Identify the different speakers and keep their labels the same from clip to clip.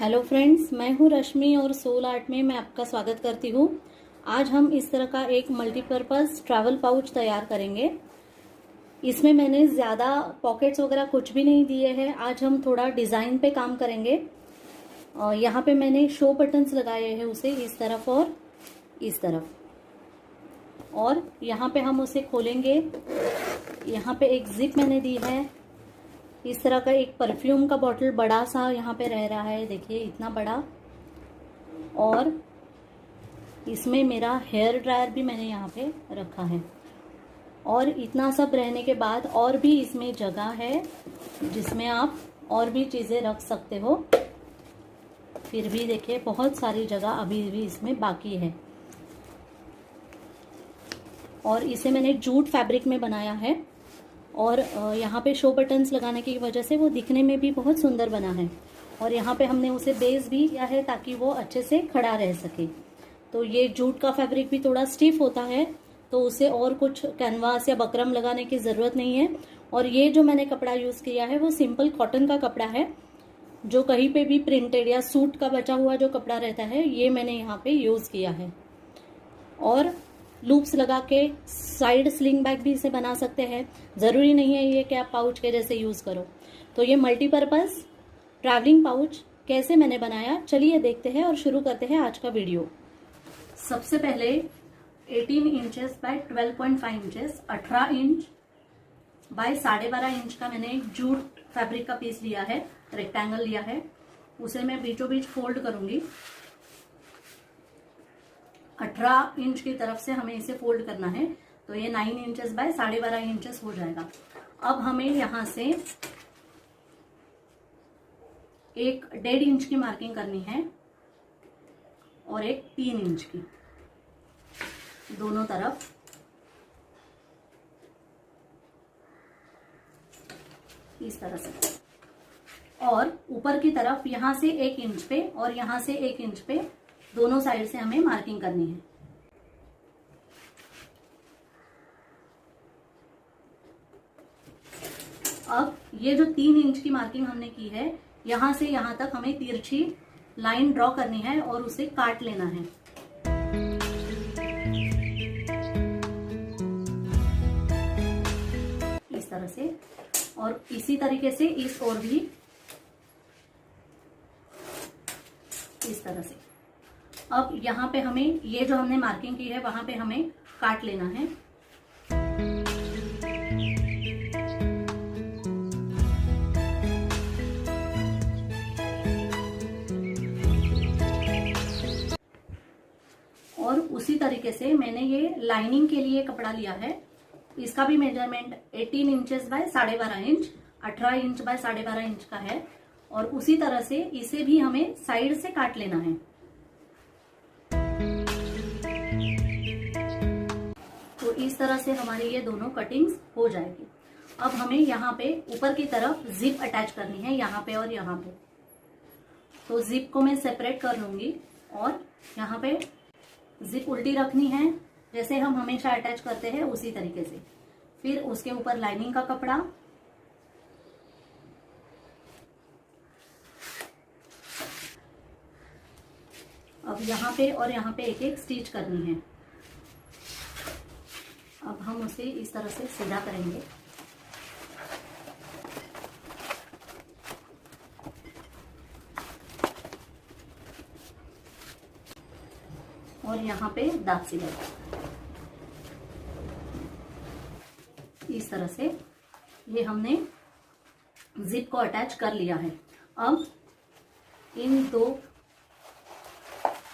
Speaker 1: Hello friends, मैं हूँ रश्मि और सोल आर्ट में मैं आपका स्वागत करती हूँ। आज हम इस तरह का एक मल्टीपर्पज़ ट्रैवल पाउच तैयार करेंगे। इसमें मैंने ज़्यादा पॉकेट्स वगैरह कुछ भी नहीं दिए हैं। आज हम थोड़ा डिज़ाइन पे काम करेंगे। और यहाँ पे मैंने शो बटन्स लगाए हैं, उसे इस तरफ और इस तरफ, और यहाँ पे हम उसे खोलेंगे। यहाँ पे एक जिप मैंने दी है। इस तरह का एक परफ्यूम का बॉटल बड़ा सा यहाँ पे रह रहा है, देखिए इतना बड़ा। और इसमें मेरा हेयर ड्रायर भी मैंने यहाँ पे रखा है। और इतना सब रहने के बाद और भी इसमें जगह है जिसमें आप और भी चीज़ें रख सकते हो। फिर भी देखिए बहुत सारी जगह अभी भी इसमें बाकी है। और इसे मैंने जूट फैब्रिक में बनाया है। और यहाँ पे शो बटन्स लगाने की वजह से वो दिखने में भी बहुत सुंदर बना है। और यहाँ पे हमने उसे बेस भी किया है ताकि वो अच्छे से खड़ा रह सके। तो ये जूट का फैब्रिक भी थोड़ा स्टिफ होता है, तो उसे और कुछ कैनवास या बकरम लगाने की ज़रूरत नहीं है। और ये जो मैंने कपड़ा यूज़ किया है वो सिंपल कॉटन का कपड़ा है, जो कहीं पे भी प्रिंटेड या सूट का बचा हुआ जो कपड़ा रहता है ये मैंने यहाँ पे यूज़ किया है। और लूप्स लगा के साइड स्लिंग बैग भी इसे बना सकते हैं। ज़रूरी नहीं है ये कि आप पाउच के जैसे यूज़ करो। तो ये मल्टीपर्पज़ ट्रैवलिंग पाउच कैसे मैंने बनाया, चलिए देखते हैं और शुरू करते हैं आज का वीडियो। सबसे पहले 18 inches bye 12.5 inches, 18 inch by 12.5 inch का मैंने जूट फैब्रिक का पीस लिया है, रेक्टेंगल लिया है। उसे मैं बीचों बीच फोल्ड करूंगी। 18 इंच की तरफ से हमें इसे फोल्ड करना है, तो ये 9 इंचेस बाय 12.5 इंचेस हो जाएगा। अब हमें यहां से एक 1.5 इंच की मार्किंग करनी है और एक 3 इंच की, दोनों तरफ। इस तरह से। और ऊपर की तरफ यहां से 1 इंच पे और यहां से 1 इंच पे, दोनों साइड से हमें मार्किंग करनी है। अब ये जो 3 इंच की मार्किंग हमने की है, यहां से यहां तक हमें तिरछी लाइन ड्रॉ करनी है और उसे काट लेना है। इस तरह से। और इसी तरीके से इस ओर भी इस तरह से। अब यहाँ पे हमें ये जो हमने मार्किंग की है वहां पे हमें काट लेना है। और उसी तरीके से मैंने ये लाइनिंग के लिए कपड़ा लिया है। इसका भी measurement 18 inches bye 12.5 inch, 18 inch by 12.5 inch का है। और उसी तरह से इसे भी हमें साइड से काट लेना है। तो इस तरह से हमारी ये दोनों कटिंग्स हो जाएगी। अब हमें यहाँ पे ऊपर की तरफ जिप अटैच करनी है, यहाँ पे और यहाँ पे। तो जिप को मैं सेपरेट कर लूंगी और यहाँ पे जिप उल्टी रखनी है, जैसे हम हमेशा अटैच करते हैं उसी तरीके से। फिर उसके ऊपर लाइनिंग का कपड़ा, अब यहाँ पे और यहाँ पे एक एक स्टिच करनी है। अब हम उसे इस तरह से सीधा करेंगे। और यहाँ पे दांत सिलाई। इस तरह से ये हमने जिप को अटैच कर लिया है। अब इन दो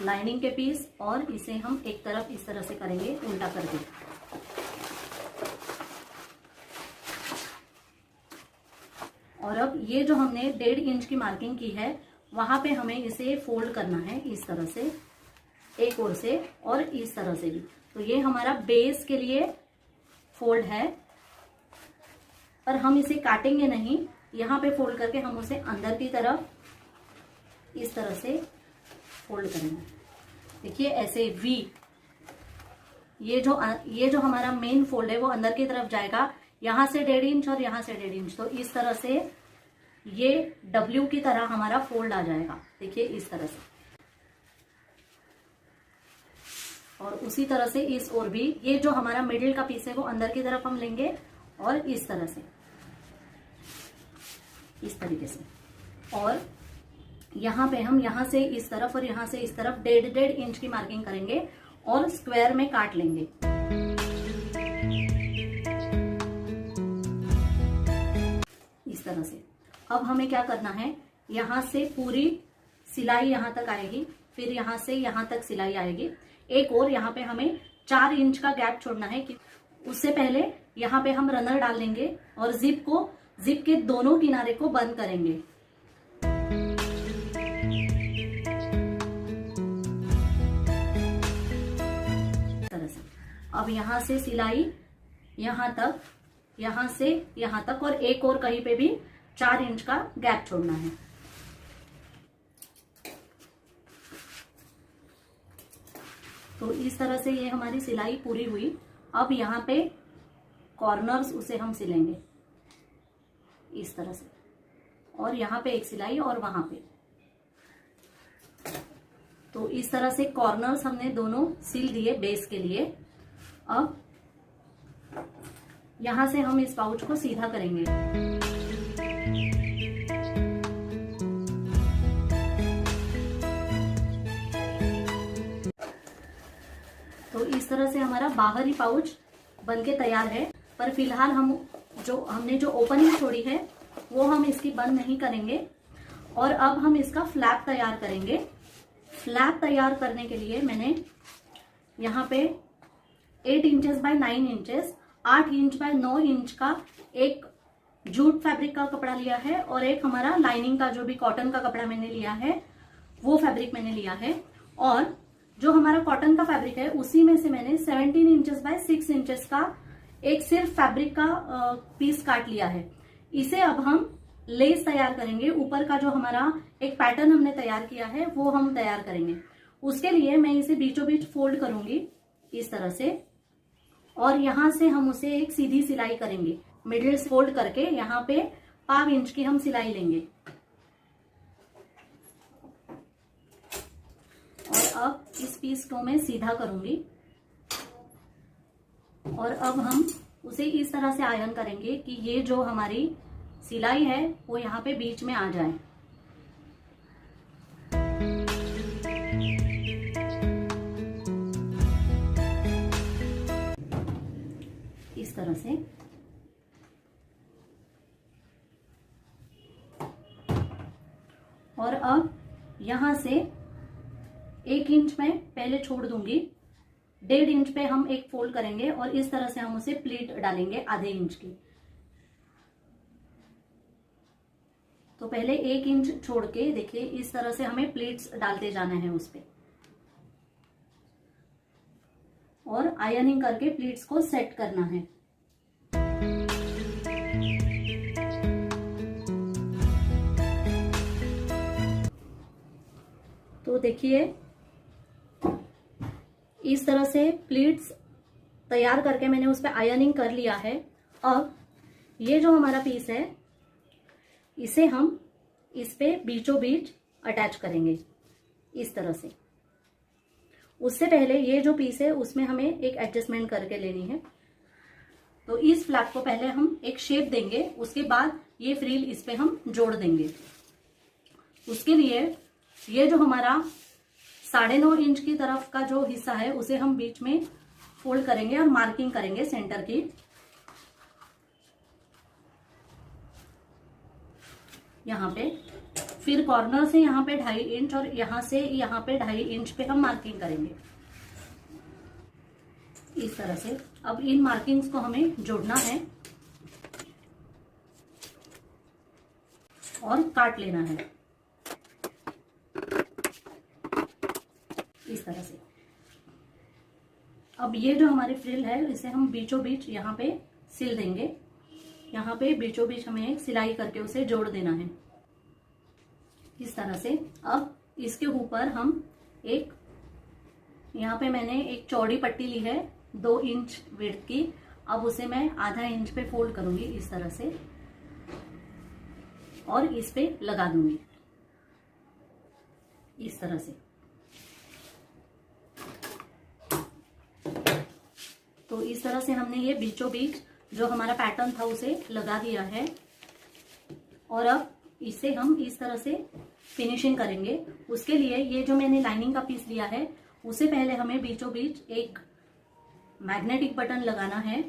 Speaker 1: लाइनिंग के पीस और इसे हम एक तरफ इस तरह से करेंगे उल्टा करके। और अब ये जो हमने 1.5 इंच की मार्किंग की है वहां पे हमें इसे फोल्ड करना है इस तरह से, एक ओर से और इस तरह से भी। तो ये हमारा बेस के लिए फोल्ड है, पर हम इसे काटेंगे नहीं। यहाँ पे फोल्ड करके हम उसे अंदर की तरफ इस तरह से फोल्ड करेंगे। देखिए ऐसे वी। ये जो हमारा मेन फोल्ड है वो अंदर की तरफ जाएगा, यहाँ से 1.5 इंच और यहाँ से 1.5 इंच। तो इस तरह से ये डब्ल्यू की तरह हमारा फोल्ड आ जाएगा, देखिए इस तरह से। और उसी तरह से इस ओर भी ये जो हमारा मिडिल का पीस है वो अंदर की तरफ हम लेंगे और इस तरह से, इस तरीके से। और यहाँ पे हम यहाँ से इस तरफ और यहाँ से इस तरफ 1.5 इंच की मार्किंग करेंगे और स्क्वायर में काट लेंगे। इस तरह से। अब हमें क्या करना है, यहाँ से पूरी सिलाई यहाँ तक आएगी, फिर यहाँ से यहाँ तक सिलाई आएगी। एक और यहाँ पे हमें 4 इंच का गैप छोड़ना है कि उससे पहले यहाँ पे हम रनर डाल लेंगे और जिप के दोनों किनारे को बंद करेंगे। तरह से। अब यहाँ से सिलाई यहाँ तक, यहाँ से यहाँ तक, और एक और कहीं पे भी 4 इंच का गैप छोड़ना है। तो इस तरह से ये हमारी सिलाई पूरी हुई। अब यहाँ पे कॉर्नर्स उसे हम सिलेंगे इस तरह से, और यहाँ पे एक सिलाई और वहां पे। तो इस तरह से कॉर्नर्स हमने दोनों सिल दिए बेस के लिए। अब यहां से हम इस पाउच को सीधा करेंगे। तो इस तरह से हमारा बाहरी पाउच बनके तैयार है। पर फिलहाल हमने जो ओपनिंग छोड़ी है वो हम इसकी बंद नहीं करेंगे। और अब हम इसका फ्लैप तैयार करेंगे। फ्लैप तैयार करने के लिए मैंने यहाँ पे 8 inches bye 9 inches, 8 inch by 9 inch का एक जूट फैब्रिक का कपड़ा लिया है, और एक हमारा लाइनिंग का जो भी कॉटन का कपड़ा मैंने लिया है वो फैब्रिक मैंने लिया है। और जो हमारा कॉटन का फैब्रिक है उसी में से मैंने 17 इंचेस बाय 6 इंचेस का एक सिर्फ फैब्रिक का पीस काट लिया है। इसे अब हम लेस तैयार करेंगे। ऊपर का जो हमारा एक पैटर्न हमने तैयार किया है वो हम तैयार करेंगे। उसके लिए मैं इसे बीचों बीच फोल्ड करूंगी इस तरह से, और यहां से हम उसे एक सीधी सिलाई करेंगे। मिडिल से फोल्ड करके यहाँ पे 1/2 इंच की हम सिलाई लेंगे। और अब इस पीस को मैं सीधा करूंगी, और अब हम उसे इस तरह से आयरन करेंगे कि ये जो हमारी सिलाई है वो यहाँ पे बीच में आ जाए। इस तरह से। और अब यहां से 1 इंच में पहले छोड़ दूंगी, 1.5 इंच पे हम एक फोल्ड करेंगे और इस तरह से हम उसे प्लीट डालेंगे आधे इंच की। तो पहले 1 इंच छोड़ के देखिए इस तरह से हमें प्लीट्स डालते जाना है उस पे, और आयरनिंग करके प्लीट्स को सेट करना है। तो देखिए इस तरह से प्लीट्स तैयार करके मैंने उस पे आयरनिंग कर लिया है। अब ये जो हमारा पीस है इसे हम इस पे बीचों बीच अटैच करेंगे इस तरह से। उससे पहले ये जो पीस है उसमें हमें एक एडजस्टमेंट करके लेनी है। तो इस फ्लैप को पहले हम एक शेप देंगे, उसके बाद ये फ्रिल इस पे हम जोड़ देंगे। उसके लिए ये जो हमारा 9.5 इंच की तरफ का जो हिस्सा है उसे हम बीच में फोल्ड करेंगे और मार्किंग करेंगे सेंटर की। यहाँ पे फिर कॉर्नर से यहाँ पे 2.5 इंच और यहाँ से यहाँ पे 2.5 इंच पे हम मार्किंग करेंगे इस तरह से। अब इन मार्किंग्स को हमें जोड़ना है और काट लेना है इस तरह से। अब ये जो हमारी फ्रिल है इसे हम बीचों बीच यहाँ पे सिल देंगे। यहाँ पे बीचों बीच हमें एक सिलाई करके उसे जोड़ देना है इस तरह से। अब इसके ऊपर हम एक, यहाँ पे मैंने एक चौड़ी पट्टी ली है 2 इंच विड्थ की। अब उसे मैं आधा इंच पे फोल्ड करूंगी इस तरह से, और इस पे लगा दूंगी इस तरह से। तो इस तरह से हमने ये बीचों बीच जो हमारा पैटर्न था उसे लगा दिया है और अब इसे हम इस तरह से फिनिशिंग करेंगे। उसके लिए ये जो मैंने लाइनिंग का पीस लिया है उसे पहले हमें बीचों बीच एक मैग्नेटिक बटन लगाना है।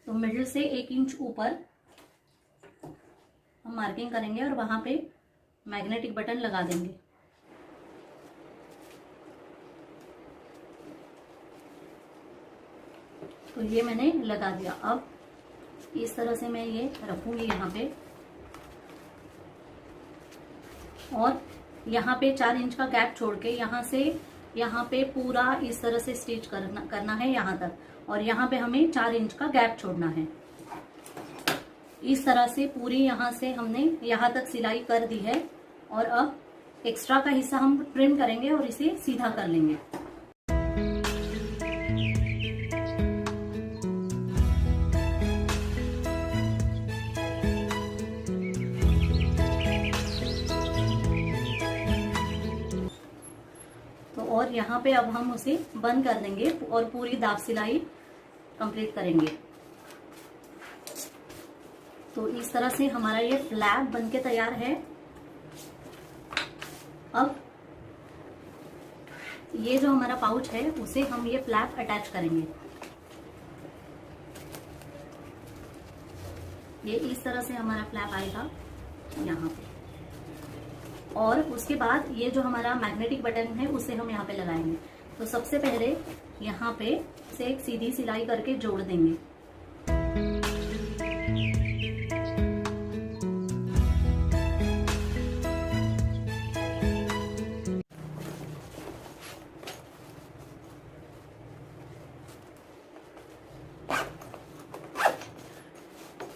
Speaker 1: तो मिडिल से 1 इंच ऊपर हम मार्किंग करेंगे और वहां पे मैग्नेटिक बटन लगा देंगे। तो ये मैंने लगा दिया। अब इस तरह से मैं ये रखूंगी यहाँ पे और यहाँ पे 4 इंच का गैप छोड़ के यहाँ से यहाँ पे पूरा इस तरह से स्टिच करना है यहाँ तक और यहाँ पे हमें 4 इंच का गैप छोड़ना है। इस तरह से पूरी यहाँ से हमने यहाँ तक सिलाई कर दी है और अब एक्स्ट्रा का हिस्सा हम ट्रिम करेंगे और इसे सीधा कर लेंगे। और यहाँ पे अब हम उसे बंद कर देंगे और पूरी दाब सिलाई कंप्लीट करेंगे। तो इस तरह से हमारा ये फ्लैप बनके तैयार है। अब ये जो हमारा पाउच है उसे हम ये फ्लैप अटैच करेंगे। ये इस तरह से हमारा फ्लैप आएगा यहाँ पे और उसके बाद ये जो हमारा मैग्नेटिक बटन है उसे हम यहाँ पे लगाएंगे। तो सबसे पहले यहाँ पे से एक सीधी सिलाई करके जोड़ देंगे।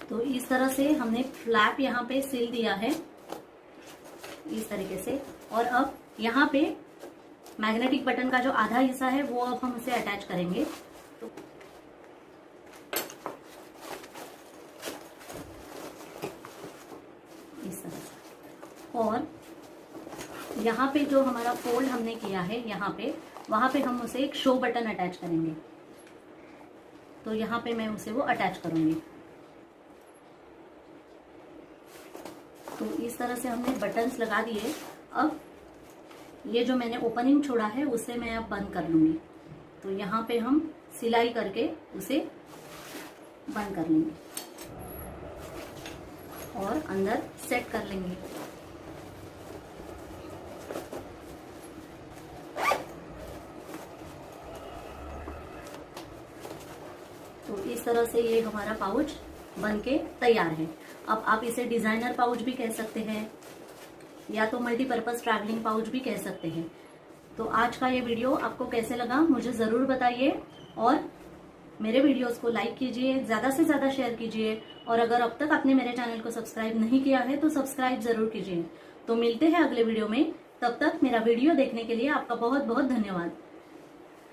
Speaker 1: तो इस तरह से हमने फ्लैप यहाँ पे सिल दिया है इस तरीके से। और अब यहाँ पे मैग्नेटिक बटन का जो आधा हिस्सा है वो अब हम उसे अटैच करेंगे। तो इस तरह से और यहाँ पे जो हमारा फोल्ड हमने किया है यहाँ पे वहां पे हम उसे एक शो बटन अटैच करेंगे। तो यहाँ पे मैं उसे वो अटैच करूंगी। तो इस तरह से हमने बटन्स लगा दिए। अब ये जो मैंने ओपनिंग छोड़ा है उसे मैं अब बंद कर लूंगी। तो यहाँ पे हम सिलाई करके उसे बंद कर लेंगे और अंदर सेट कर लेंगे। तो इस तरह से ये हमारा पाउच बनके तैयार है। अब आप इसे डिजाइनर पाउच भी कह सकते हैं या तो मल्टीपर्पज ट्रैवलिंग पाउच भी कह सकते हैं। तो आज का ये वीडियो आपको कैसे लगा मुझे जरूर बताइए और मेरे वीडियोस को लाइक कीजिए, ज्यादा से ज्यादा शेयर कीजिए और अगर अब तक आपने मेरे चैनल को सब्सक्राइब नहीं किया है तो सब्सक्राइब जरूर कीजिए। तो मिलते हैं अगले वीडियो में, तब तक मेरा वीडियो देखने के लिए आपका बहुत बहुत धन्यवाद।